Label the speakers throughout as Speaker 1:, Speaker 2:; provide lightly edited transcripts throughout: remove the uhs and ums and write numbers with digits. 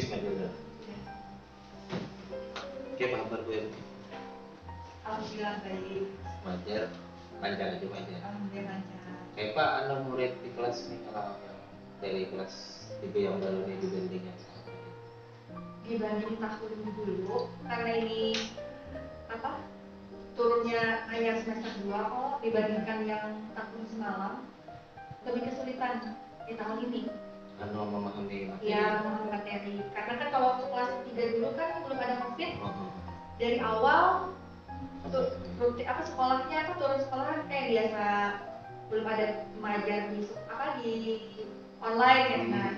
Speaker 1: Wis ngajar. Oke, apa kabar Bu Ermi?
Speaker 2: Alhamdulillah baik.
Speaker 1: Ngajar lancar aja ngajar.
Speaker 2: Alhamdulillah lancar.
Speaker 1: Kayak Pak, Anda murid di kelas nih kalau yang dari kelas 3 yang baru nih dibandingkan
Speaker 2: Dibanding tahun dulu, karena ini apa? Turunnya hanya semester 2 kok dibandingkan yang tahun semalam lebih kesulitan di tahun ini.
Speaker 1: Anda memahami materi.
Speaker 2: Ya, memahami materi. Karena kan kalau waktu kelas 3 dulu kan belum ada COVID.
Speaker 1: Oh.
Speaker 2: Dari awal rutin apa sekolahnya apa turun sekolah kan kayak biasa, belum ada mengajar di online ya. Nah,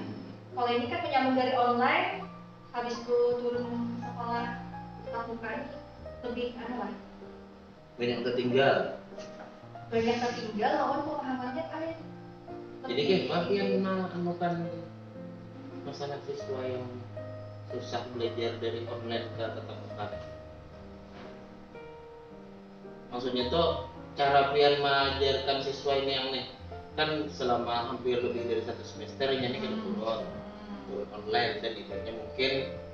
Speaker 2: kalau ini kan menyambung dari online, habis itu turun sekolah tatap muka ini lebih lah.
Speaker 1: Banyak tertinggal.
Speaker 2: Banyak tertinggal, lawan pemahamannya kayak.
Speaker 1: Jadi kayak Pak yang menemukan masalah siswa yang susah belajar dari online ke tatap muka. Maksudnya tuh cara pian mengajarkan siswa ini yang nih kan selama hampir lebih dari 1 semester ini kan turun online dan ibaratnya mungkin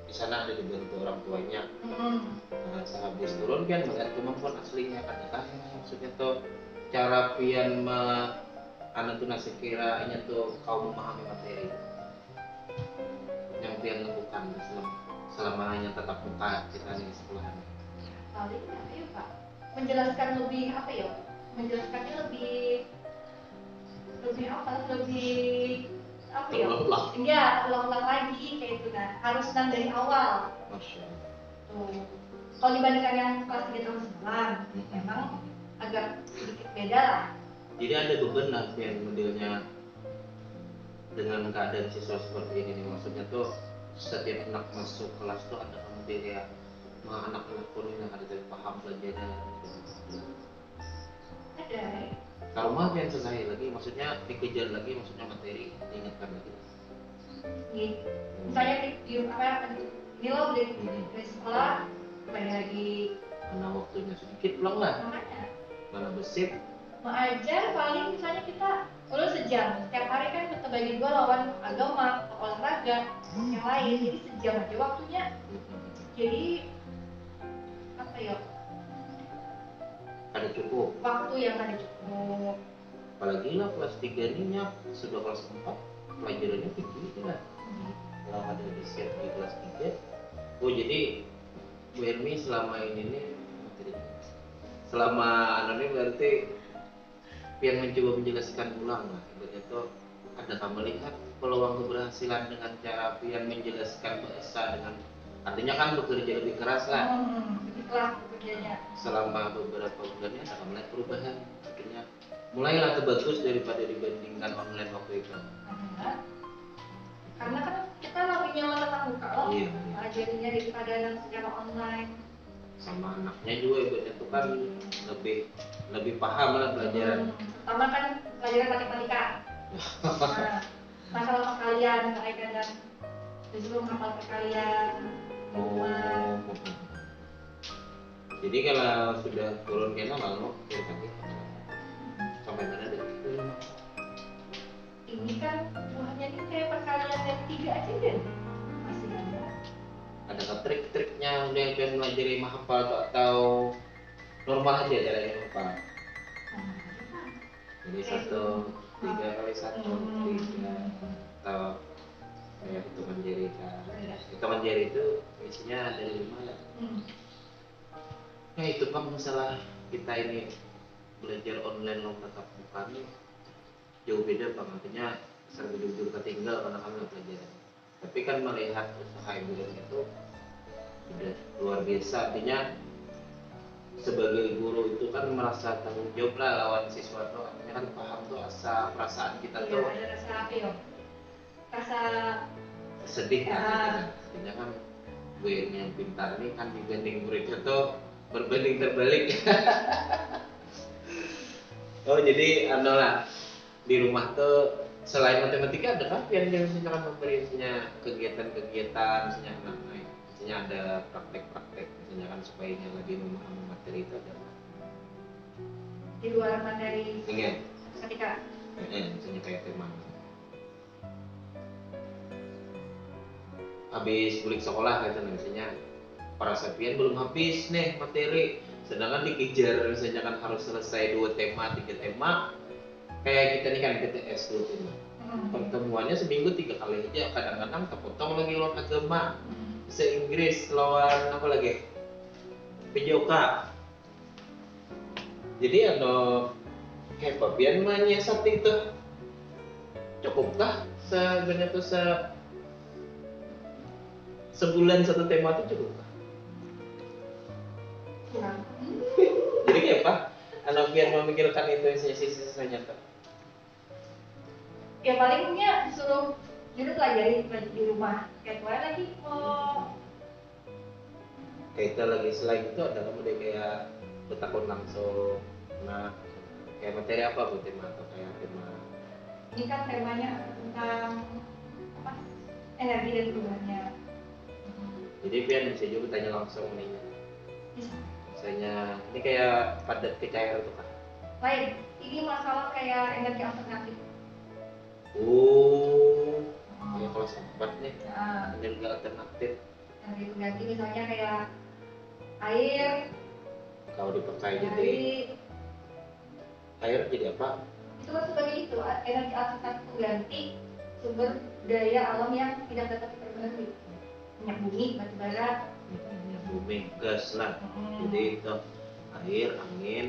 Speaker 1: di sana ada dibantu orang tuanya. Nah, sehabis turun kan melihat kemampuan aslinya kan maksudnya tuh cara pian anak tuh nasi kiranya tuh kau memahami materi yang pian lakukan selama hanya tatap muka kita di sekolah.
Speaker 2: Paling ya Pak, menjelaskan lebih apa ya? Menjelaskannya lebih apa ya? Enggak, ulang-ulang lagi kayak itu kan. Harus dari awal.
Speaker 1: Masya Allah.
Speaker 2: Tuh. Kalau dibandingkan yang kelas 3 tahun semalam, memang agak sedikit beda lah.
Speaker 1: Jadi ada beban yang modelnya dengan keadaan siswa seperti ini nih. Maksudnya tuh setiap anak masuk kelas tuh ada model ya anak-anak pun yang ada dari paham belajarnya.
Speaker 2: Ada.
Speaker 1: Kalau mah yang selesai lagi, maksudnya dikejar lagi, maksudnya materi diingatkan lagi.
Speaker 2: Gitu. Misalnya di apa ini lo dari sekolah kembali lagi.
Speaker 1: Karena waktunya sedikit pulang lah.
Speaker 2: Makanya.
Speaker 1: Mana besit.
Speaker 2: Mengajar paling misalnya kita sejam. Setiap hari kan kita bagi 2 lawan agama, olahraga, yang lain. Jadi sejam aja waktunya. Jadi apa ya?
Speaker 1: Ada cukup.
Speaker 2: Waktu yang ada cukup.
Speaker 1: Apalagi lah kelas 3 ini sudah kelas 4 pelajarannya tinggi lah. Kalau ada di set di kelas 3. Oh jadi Bu Hermi selama ini nih selama anaknya berarti yang mencoba menjelaskan ulang lah. Ibaratnya tuh ada melihat peluang keberhasilan dengan cara yang menjelaskan bahasa dengan artinya kan bekerja lebih keras lah.
Speaker 2: Lebih keras bekerjanya.
Speaker 1: Selama beberapa bulan ya akan melihat perubahan. Akhirnya mulailah terbagus daripada dibandingkan online waktu itu.
Speaker 2: Karena kan kita lebih nyaman tatap muka loh.
Speaker 1: Iya.
Speaker 2: Jadinya daripada secara online.
Speaker 1: Sama anaknya juga ibaratnya tuh kan lebih paham lah pelajaran.
Speaker 2: Pertama kan pelajaran matematika. Nah, masalah perkalian kadang disuruh hafal perkalian.
Speaker 1: Jadi kalau sudah turun kena lalu kira-kira sampai mana deh?
Speaker 2: Ini kan buahnya ini kayak perkalian dari 3 aja kan? Masih ada.
Speaker 1: Ada trik-triknya udah yang pengen melajari menghafal atau normal aja caranya menghafal? Jadi 3 kali 1 3 atau kayak hitungan jari kan? Hitungan jari itu isinya dari 5 ya. Nah itu kan masalah kita ini belajar online lo tatap muka nih jauh beda Bang, artinya sering jujur ketinggal karena kami pelajaran. Tapi kan melihat usaha ibu itu sudah luar biasa, artinya sebagai guru itu kan merasa tanggung jawab lah lawan siswa tuh, artinya kan paham tuh asa perasaan kita tuh.
Speaker 2: Ada rasa apa ya? Rasa
Speaker 1: sedih kan, artinya kan gue yang pintar nih kan dibanding muridnya tuh berbanding terbalik. Oh jadi lah di rumah tuh selain matematika ada kan yang misalkan memberinya kegiatan-kegiatan misalnya misalnya ada praktek-praktek misalnya kan supaya yang lagi memahami materi itu ada
Speaker 2: di luar materi ketika
Speaker 1: misalnya kayak tema habis balik sekolah gitu misalnya para sapian belum habis nih materi, sedangkan dikejar misalnya kan harus selesai 2 tema 3 tema, kayak kita nih kan PTS 2 tema, pertemuannya seminggu 3 kali aja, kadang-kadang kepotong lagi lawan agama, bahasa Inggris lawan apa lagi PJOK. Jadi kayak bagian menyiasat itu cukupkah sebenarnya tuh sebulan 1 tema itu cukupkah? Jadi kayak apa? Anak biar memikirkan itu sisi-sisinya tuh.
Speaker 2: Ya palingnya disuruh jadi pelajari di rumah. Kayak kemarin lagi mau
Speaker 1: kayak itu lagi selain itu ada kamu deh kayak bertakun langsung. Nah, kayak materi apa bu tema atau kayak tema?
Speaker 2: ini kan temanya tentang apa? Energi dan perubahannya.
Speaker 1: Jadi pian bisa juga tanya langsung nih.
Speaker 2: Bisa.
Speaker 1: Misalnya ini kayak padat PKR itu kan?
Speaker 2: Lain, ini masalah kayak energi alternatif.
Speaker 1: Oh, kayak kelas 4 nih,
Speaker 2: Nah,
Speaker 1: energi alternatif.
Speaker 2: energi pengganti misalnya kayak air,
Speaker 1: Kalau dipakai jadi
Speaker 2: dari
Speaker 1: air jadi apa?
Speaker 2: itu kan sebagai itu energi alternatif pengganti sumber daya alam yang tidak dapat diperbarui, minyak bumi, batu bara,
Speaker 1: Minyak bumi, gas lah. Jadi itu air, angin,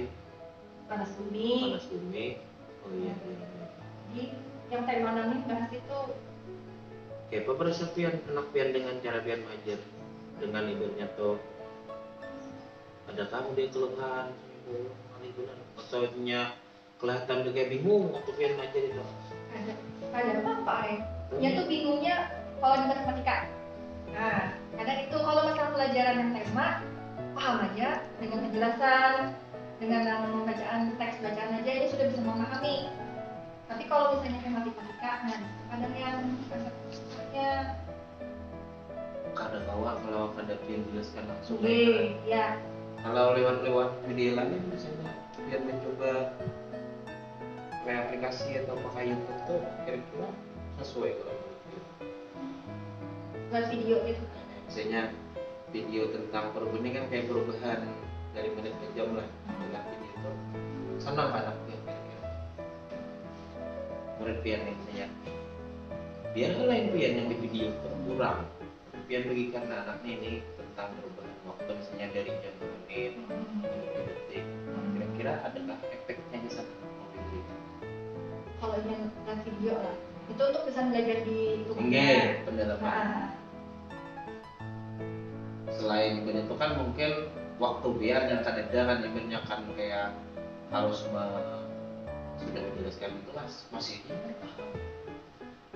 Speaker 2: panas bumi.
Speaker 1: panas bumi. Oh iya, iya, iya.
Speaker 2: Jadi yang tema namin bahas itu
Speaker 1: Kayak apa berasa pian anak pian dengan cara pian ngajar dengan ibunya tuh ada kamu dia keluhan atau nya kelihatan dia kayak bingung waktu pian ngajar itu.
Speaker 2: ada apa ya? Dia tuh bingungnya kalau di matematika. Nah, kadang itu kalau masalah pelajaran yang tema paham aja dengan penjelasan, dengan bacaan teks bacaan aja dia sudah bisa memahami. Tapi kalau misalnya kayak matematika, nah kadang yang konsepnya
Speaker 1: Kadang awak kalau ada pian jelaskan langsung.
Speaker 2: ya.
Speaker 1: Kalau lewat video lain misalnya biar mencoba pakai aplikasi atau pakai YouTube tuh kira-kira sesuai kalau
Speaker 2: Buat video itu.
Speaker 1: misalnya video tentang perubahan ini kan kayak perubahan dari menit ke jam lah dengan video itu senang kan anaknya kira-kira murid pian nih misalnya biar lain pian yang di video itu kurang pian bagi karena anaknya ini tentang perubahan waktu misalnya dari jam 2 menit detik kira-kira adakah efeknya di sana?
Speaker 2: Kalau yang video lah itu untuk bisa belajar di rumah.
Speaker 1: Enggak, pendalaman.
Speaker 2: Nah,
Speaker 1: Selain itu kan mungkin waktu biar yang kadang kan ibaratnya kan kayak harus sudah menjelaskan di kelas masih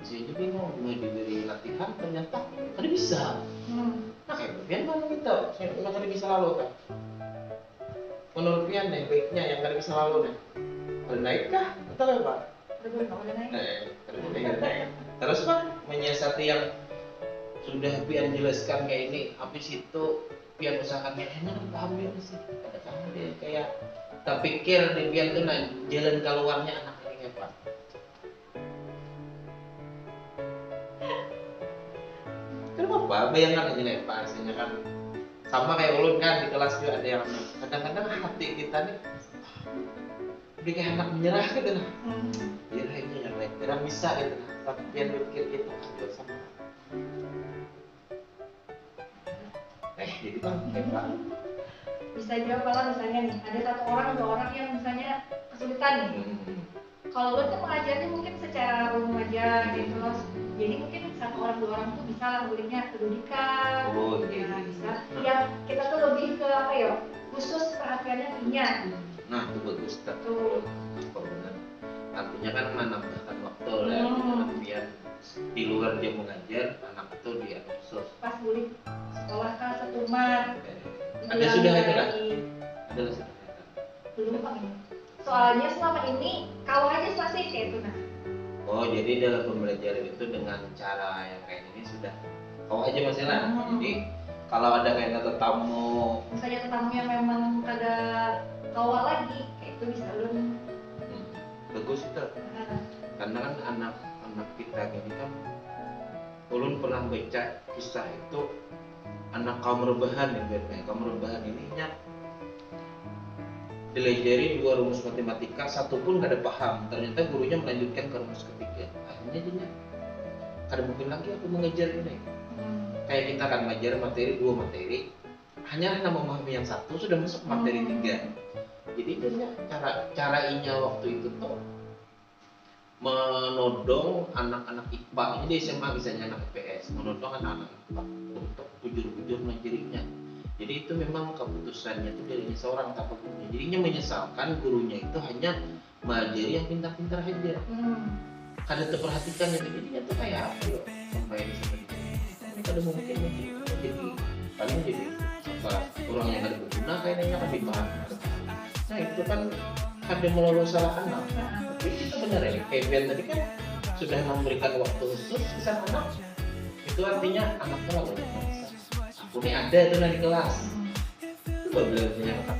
Speaker 1: aja bingung mau diberi latihan ternyata tadi bisa. Nah kayak Pian mana gitu, saya tadi bisa lalu kan. Menurut Pian nih baiknya yang tadi bisa lalu nih, boleh naik kah atau apa?
Speaker 2: boleh naik.
Speaker 1: Terus Pak menyiasati yang sudah Pian jelaskan kayak ini, habis itu Pian usahakan yang enak paham ya sih. Kadang-kadang dia kayak tak pikir di Pian tuh nah, jalan keluarnya anak ini apa? Kenapa? Bayangkan aja nih Pak, misalnya kan sama kayak ulun kan di kelas juga ada yang kadang-kadang hati kita nih udah kayak anak menyerah gitu nah. Dia akhirnya yang lain, kadang bisa gitu nah. Tapi Pian berpikir gitu kan sama. Jadi Pak,
Speaker 2: Bisa juga malah misalnya nih ada satu orang dua orang yang misalnya kesulitan nih. Kalau lo tuh mengajarnya mungkin secara umum aja gitu loh. Jadi mungkin satu orang dua orang tuh bisa lah muridnya kedudukan.
Speaker 1: Oh,
Speaker 2: ya bisa. Ya kita tuh lebih ke apa ya? Khusus perhatiannya punya.
Speaker 1: Nah itu bagus
Speaker 2: Tuh.
Speaker 1: benar. Artinya kan menambahkan waktu lah biar di luar jam mengajar anak itu dia khusus.
Speaker 2: Pas bulik sekolah kan satu mat.
Speaker 1: Ada sudah itu kan? Ada sudah.
Speaker 2: Belum Pak ini. Soalnya selama ini kalau aja masih kayak itu nah.
Speaker 1: Oh jadi dalam pembelajaran itu dengan cara yang kayak ini sudah kau aja masih lah. Jadi kalau ada kayak tetamu
Speaker 2: misalnya tetamu yang memang ada kawal lagi kayak itu bisa belum
Speaker 1: bagus itu karena kan anak-anak kita gini kan ulun pernah baca kisah itu anak kaum rebahan yang kaum rebahan ini nya dilejari 2 rumus matematika, satu pun gak ada paham. Ternyata gurunya melanjutkan ke rumus ketiga. Akhirnya dia kada mungkin lagi aku mengejar ini. Kayak kita kan mengajar materi 2 materi, hanya memahami yang satu sudah masuk materi 3. Jadi dia cara inya waktu itu tuh menodong anak-anak IPA, ini di SMA misalnya anak IPS, menodong anak-anak IPA untuk bujur-bujur mengajarinya. Jadi itu memang keputusannya itu dari seorang tanpa gurunya. Jadinya menyesalkan gurunya itu hanya mengajari yang pintar-pintar aja. Kada terperhatikan ya, jadi dia tuh kayak apa loh sampai di sini. Ini kada mungkin jadi paling jadi apa orang yang kada berguna kayaknya kan dipahami. Nah itu kan ada melulu salah kenal. Tapi itu benar ya, Kevin tadi kan sudah memberikan waktu khusus bisa anak. Itu artinya anaknya lalu aku ini ada tuh di kelas. Itu benar punya kata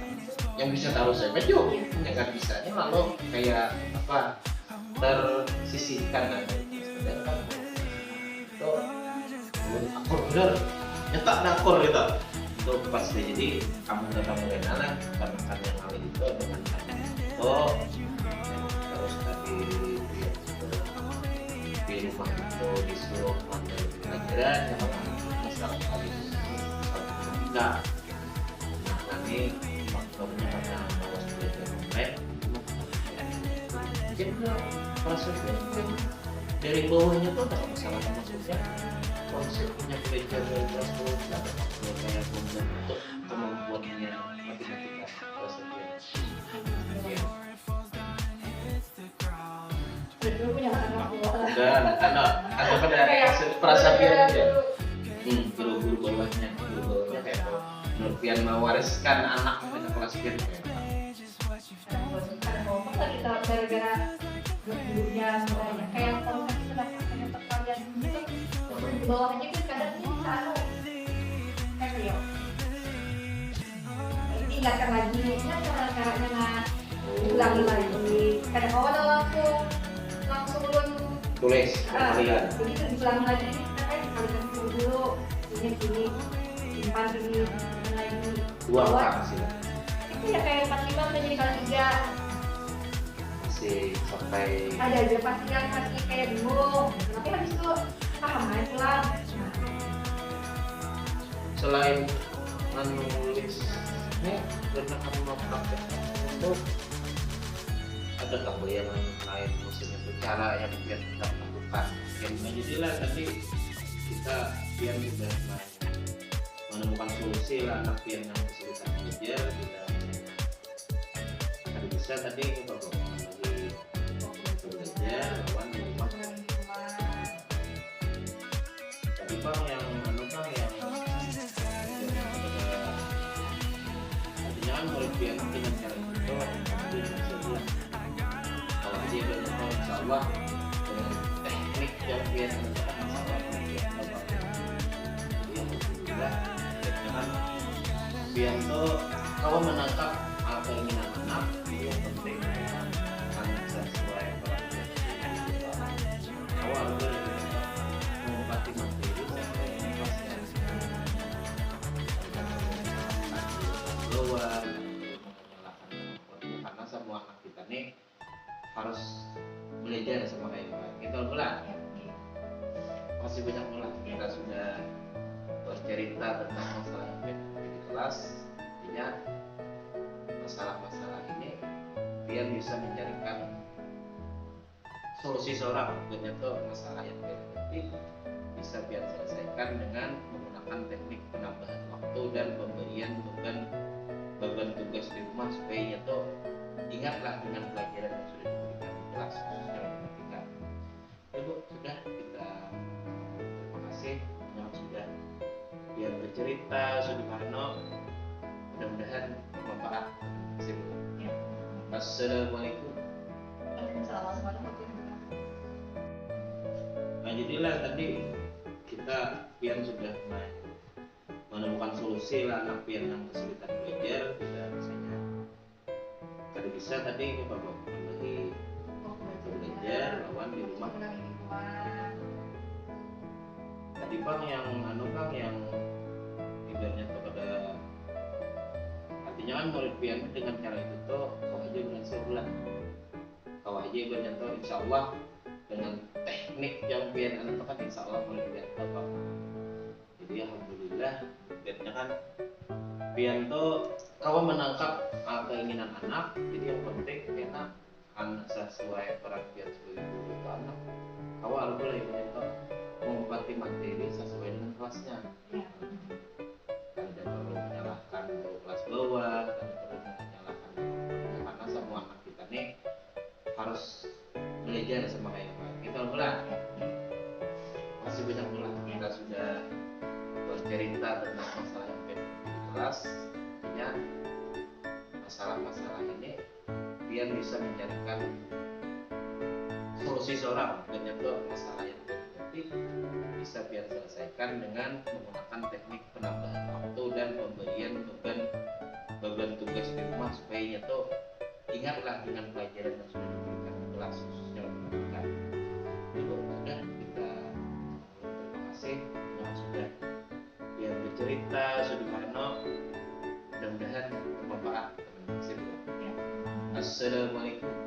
Speaker 1: yang bisa taruh saya jauh, yang nggak bisa ini lalu kayak apa tersisihkan aja. Sedangkan itu akor benar, nyetak akor gitu. Itu pasti jadi kamu enalah karena yang hal itu dengan itu terus tadi di rumah itu disuruh ambil pelajaran yang misalnya kali ketika ini faktornya karena bawa belajar online jadi prosesnya dari bawahnya tuh ada masalah maksudnya konsepnya belajar dari kelas bawah ada faktor kayak kemudian untuk kemampuannya matematika prosesnya dan ada pada prasapian aja guru-guru bawahnya kayak Nurfian mewariskan anak pada kelas pian kayak
Speaker 2: kita gara-gara gurunya kayak kalau kita dapat pertanyaan gitu di bawahnya kan kadang ini salah kayak yo ingatkan lagi cara-caranya nggak ulangi lagi kadang awal langsung ulun
Speaker 1: tulis kalian
Speaker 2: jadi itu diulangi lagi kan kalian dulu ini simpan ini lagi
Speaker 1: dua orang sih
Speaker 2: itu ya kayak 45 menjadi kali 3
Speaker 1: masih sampai
Speaker 2: ada aja pasti yang masih kayak bingung tapi habis itu paham aja lah.
Speaker 1: Selain menulis ini karena kamu mau praktek itu ada kebayangan lain maksudnya itu cara yang biar kita lakukan yang jadilah tadi kita biar sudah menemukan solusi lah anak yang kesulitan belajar kita ada bisa tadi kita belajar lawan di rumah tapi bang yang yang artinya kan kalau biar dengan cara itu kalau dia belajar insya Allah teknik yang biar menyelesaikan masalah yang biar tuh kalau menangkap apa yang ingin anak yang penting kan sesuai awal mengobati materi sampai menjelaskan keluar karena semua anak kita nih harus belajar sama kayak kita mulai masih banyak mulai kita sudah bercerita tentang masalah di kelas intinya masalah-masalah ini biar bisa mencarikan solusi seorang ternyata masalah yang berarti bisa biar selesaikan dengan menggunakan teknik penambahan waktu dan pemberian beban tugas di rumah supaya itu ingatlah dengan pelajaran yang sudah diberikan di kelas khususnya matematika. Ya Bu, sudah kita terima kasih yang sudah biar bercerita Sudimarno mudah-mudahan bermanfaat. Ya. Assalamualaikum. Nah jadilah tadi kita pian sudah menemukan solusi lah anak pian yang kesulitan belajar kita misalnya kada bisa tadi bapak lagi belajar lawan di rumah tadi bang yang bang yang ibaratnya kepada artinya kan murid pian dengan cara itu tuh kau aja berhasil bulan kau aja ibaratnya tuh insya Allah dengan teknik yang pian anak kan insya Allah murid pian tahu bang. Jadi alhamdulillah ibaratnya kan pian tuh kau menangkap keinginan anak, jadi yang penting pian anak sesuai peran pian sebagai guru itu anak kau harus boleh ibaratnya mengobati materi sesuai dengan kelasnya. Tidak perlu menyalahkan guru kelas bawah, tidak perlu menyalahkan guru karena semua anak kita nih harus belajar sama kayak Pak. Kita ulang. Masih banyak ulang. Kita sudah bercerita tentang masalah yang di kelas. Artinya masalah-masalah ini dia bisa mencarikan solusi seorang dan itu masalah yang bisa biar selesaikan dengan menggunakan teknik penambahan waktu dan pemberian beban tugas di rumah supaya tuh ingatlah dengan pelajaran yang sudah diberikan di kelas khususnya pendidikan. Itu sudah kita terima kasih yang sudah yang bercerita Suduharno, mudah-mudahan bermanfaat. Assalamualaikum.